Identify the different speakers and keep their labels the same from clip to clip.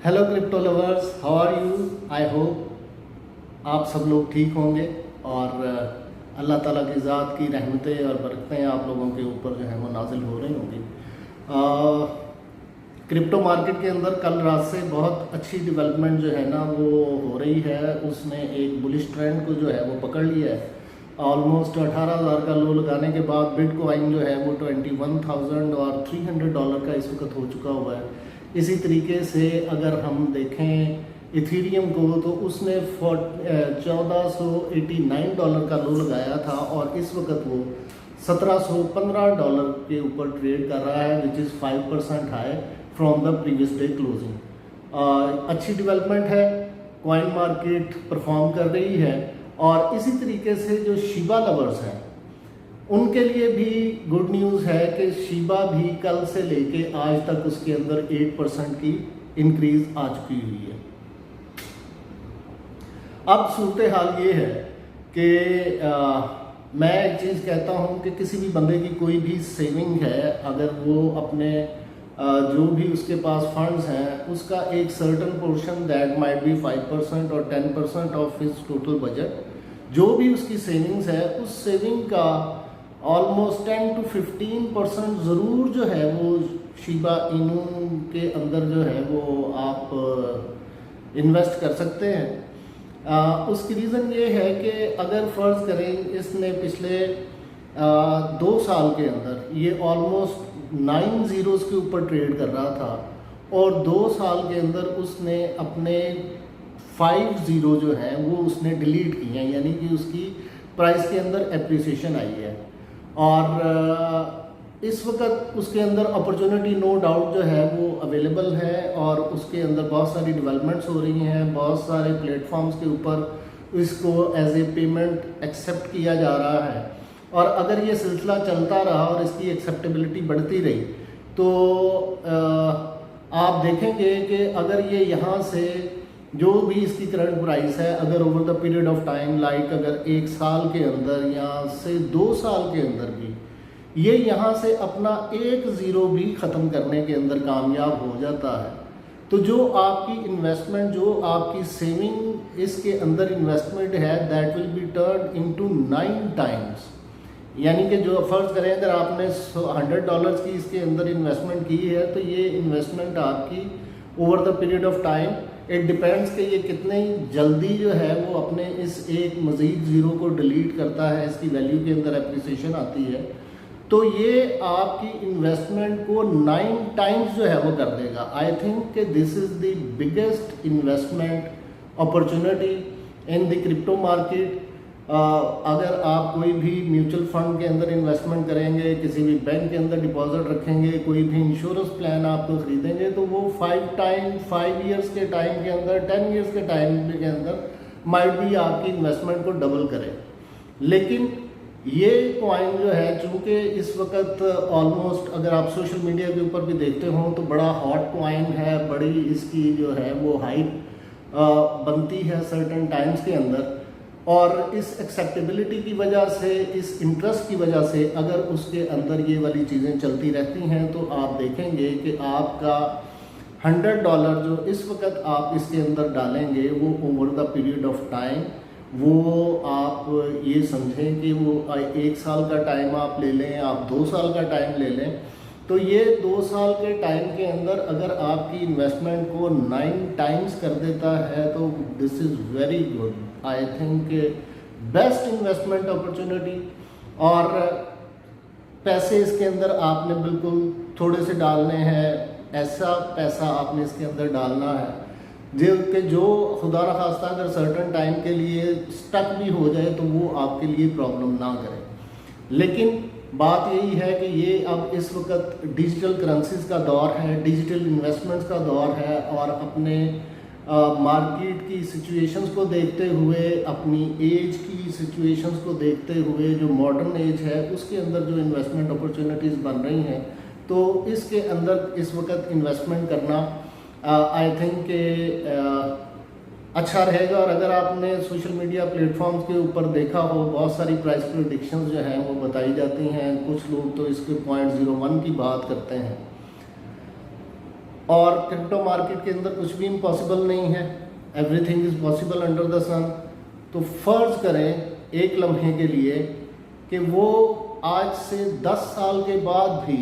Speaker 1: Hello crypto lovers, how are you? I hope आप सब लोग ठीक होंगे और अल्लाह ताला की ज़ात की रहमतें और बरकतें आप लोगों के ऊपर जो है वो नाजिल हो रही होंगी। क्रिप्टो मार्केट के अंदर कल रात से बहुत अच्छी डेवलपमेंट जो है ना वो हो रही है। उसने एक बुलिश ट्रेंड को जो है वो पकड़ लिया है। ऑलमोस्ट 18,000 का लो लगाने के बाद बिटकॉइन जो है वो 21,000 और $300 का इस वक्त हो चुका हुआ है। इसी तरीके से अगर हम देखें इथीरियम को तो उसने $1489 का लो लगाया था और इस वक्त वो $1715 के ऊपर ट्रेड कर रहा है, which is 5% high from the previous day closing. अच्छी डेवलपमेंट है, कॉइन मार्केट परफॉर्म कर रही है और इसी तरीके से जो शिबा लवर्स हैं उनके लिए भी गुड न्यूज़ है कि शिबा भी कल से लेके आज तक उसके अंदर 8% की इंक्रीज आ चुकी हुई है। अब सूरत हाल ये है कि मैं एक चीज़ कहता हूँ कि किसी भी बंदे की कोई भी सेविंग है, अगर वो अपने जो भी उसके पास फंड्स हैं उसका एक certain portion that might be 5% और 10% ऑफ हिज टोटल बजट, जो भी उसकी सेविंग्स है उस सेविंग का ऑलमोस्ट 10 to 15% ज़रूर जो है वो शिबा इनू के अंदर जो है वो आप इन्वेस्ट कर सकते हैं। उसकी रीज़न ये है कि अगर फ़र्ज़ करें इसने पिछले 2 साल के अंदर ये ऑलमोस्ट 9 ज़ीरोज़ के ऊपर ट्रेड कर रहा था और 2 साल के अंदर उसने अपने 5 ज़ीरो जो हैं वो उसने डिलीट किए हैं, यानी कि उसकी प्राइस के अंदर एप्रिसिएशन आई है। और इस वक्त उसके अंदर अपॉर्चुनिटी नो डाउट जो है वो अवेलेबल है और उसके अंदर बहुत सारी डेवलपमेंट्स हो रही हैं, बहुत सारे प्लेटफॉर्म्स के ऊपर इसको एज ए पेमेंट एक्सेप्ट किया जा रहा है। और अगर ये सिलसिला चलता रहा और इसकी एक्सेप्टेबिलिटी बढ़ती रही तो आप देखेंगे कि अगर ये यहाँ से जो भी इसकी करंट प्राइस है, अगर over the period of time like अगर 1 साल के अंदर या से 2 साल के अंदर भी ये यहाँ से अपना 1 ज़ीरो भी ख़त्म करने के अंदर कामयाब हो जाता है तो जो आपकी इन्वेस्टमेंट, जो आपकी सेविंग इसके अंदर इन्वेस्टमेंट है that will be turn into 9 times. यानी कि जो फ़र्ज़ करें अगर आपने $100 की इसके अंदर इन्वेस्टमेंट की है तो ये इन्वेस्टमेंट आपकी over the period of time it depends कि ये कितने जल्दी जो है वो अपने इस एक मज़ीद ज़ीरो को डिलीट करता है, इसकी वैल्यू के अंदर एप्रिसिएशन आती है तो ये आपकी इन्वेस्टमेंट को 9 टाइम्स जो है वो कर देगा। आई थिंक कि this is the biggest investment opportunity in the crypto market. अगर आप कोई भी म्यूचुअल फंड के अंदर इन्वेस्टमेंट करेंगे, किसी भी बैंक के अंदर डिपॉजिट रखेंगे, कोई भी इंश्योरेंस प्लान आपको ख़रीदेंगे तो वो 5 ईयर्स के टाइम के अंदर, 10 ईयर्स के टाइम के अंदर माइट भी आपकी इन्वेस्टमेंट को डबल करे। लेकिन ये कॉइन जो है चूँकि इस वक्त ऑलमोस्ट अगर आप सोशल मीडिया के ऊपर भी देखते हो तो बड़ा हॉट कॉइन है, बड़ी इसकी जो है वो हाइप बनती है सर्टन टाइम्स के अंदर और इस एक्सेप्टेबिलिटी की वजह से, इस इंटरेस्ट की वजह से अगर उसके अंदर ये वाली चीज़ें चलती रहती हैं तो आप देखेंगे कि आपका $100 जो इस वक्त आप इसके अंदर डालेंगे वो over the period of time वो आप ये समझें कि वो 1 साल का टाइम आप ले लें, आप 2 साल का टाइम ले लें तो ये 2 साल के टाइम के अंदर अगर आपकी इन्वेस्टमेंट को 9 टाइम्स कर देता है तो this is very good. I think best investment opportunity. और पैसे इसके अंदर आपने बिल्कुल थोड़े से डालने हैं, ऐसा पैसा आपने इसके अंदर डालना है जो खुदा न खास्ता अगर सर्टन टाइम के लिए स्टक भी हो जाए तो वो आपके लिए प्रॉब्लम ना करे। लेकिन बात यही है कि ये अब इस वक्त डिजिटल करेंसीज का दौर है, डिजिटल इन्वेस्टमेंट्स का दौर है और अपने मार्केट की सिचुएशंस को देखते हुए, अपनी एज की सिचुएशंस को देखते हुए, जो मॉडर्न एज है उसके अंदर जो इन्वेस्टमेंट अपॉर्चुनिटीज़ बन रही हैं तो इसके अंदर इस वक्त इन्वेस्टमेंट करना आई थिंक अच्छा रहेगा। और अगर आपने सोशल मीडिया प्लेटफॉर्म्स के ऊपर देखा हो बहुत सारी प्राइस प्रेडिक्शंस जो हैं वो बताई जाती हैं, कुछ लोग तो इसके 0.01 की बात करते हैं। और क्रिप्टो मार्केट के अंदर कुछ भी इम्पॉसिबल नहीं है, everything is possible under the sun. तो फर्ज करें एक लम्हे के लिए कि वो आज से 10 साल के बाद भी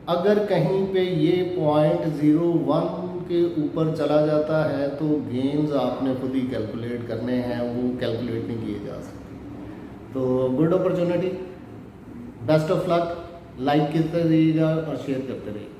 Speaker 1: अगर कहीं पे ये 0.01 के ऊपर चला जाता है तो गेन्स आपने खुद ही कैलकुलेट करने हैं, वो कैलकुलेट नहीं किए जा सकते। तो good opportunity, best of luck, like करते रहिएगा और शेयर करते रहिएगा।